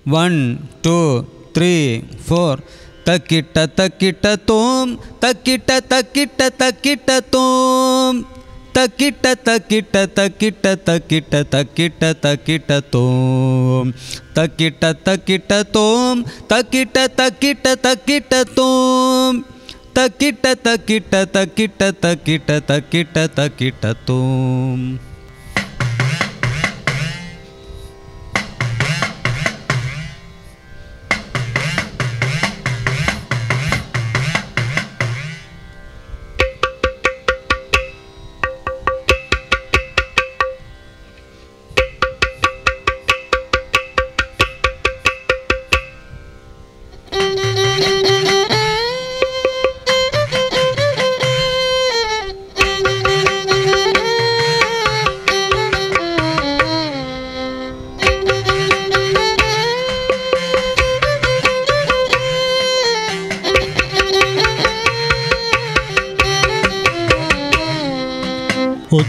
1 2 3 4 തക്കിട്ട തക്കിട്ട തോം തക്കിട്ട തക്കിട്ട തക്കിട്ട തോം തക്കിട്ട തക്കിട്ട തക്കിട്ട തക്കിട്ട തക്കിട്ട തക്കിട്ട തോം തക്കിട്ട തക്കിട്ട തോം തക്കിട്ട തക്കിട്ട തക്കിട്ട തോം തക്കിട്ട തക്കിട്ട തക്കിട്ട തക്കിട്ട തക്കിട്ട തക്കിട്ട തോം.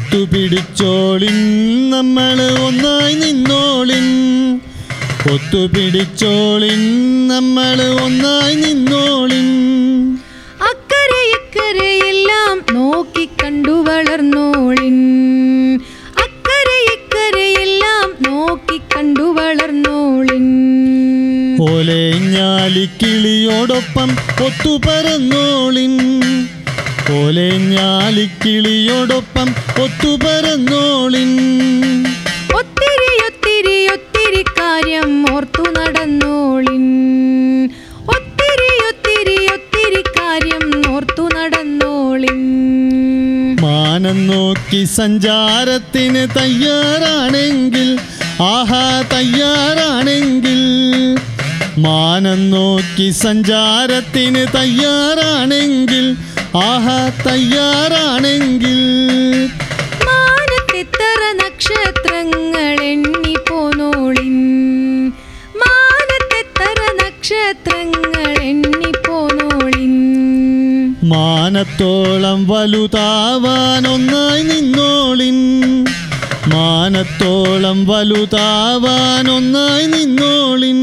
ഒത്തുപിടിച്ചോളിൻ നമ്മൾ ഒന്നായി നിന്നോളിൻ ഒത്തുപിടിച്ചോളിൻ നമ്മൾ ഒന്നായി നിന്നോളിൻ അക്കരെ ഇക്കരെയെല്ലാം നോക്കി കണ്ടു വളർന്നോളിൻ അക്കരെ ഇക്കരെയെല്ലാം നോക്കി കണ്ടു വളർന്നോളിൻ ഓലേഞ്ഞാലിക്കിളിയോടൊപ്പം ഒത്തുപറന്നോളിൻ ഓലേഞ്ഞാലിക്കിളിയോടൊപ്പം ഒത്തുപറന്നോളിൻ ഒത്തിരി ഒത്തിരി ഒത്തിരി കാര്യം ഓർത്തു നടന്നോളിൻ ഒത്തിരി ഒത്തിരി ഒത്തിരി കാര്യം ഓർത്തു നടന്നോളിൻ മാനം നോക്കി സഞ്ചാരത്തിന് തയ്യാറാണെങ്കിൽ ആഹാ തയ്യാറാണെങ്കിൽ മാനം നോക്കി സഞ്ചാരത്തിന് തയ്യാറാണെങ്കിൽ ആഹാ തയ്യാറാണെങ്കിൽ മാനത്തെത്ര നക്ഷത്രങ്ങൾ എണ്ണി പോന്നോളിൻ മാനത്തെത്ര നക്ഷത്രങ്ങൾ എണ്ണി പോന്നോളിൻ മാനത്തോളം വലുതാവാൻ ഒന്നായി നിന്നോളിൻ മാനത്തോളം വലുതാവാൻ ഒന്നായി നിന്നോളിൻ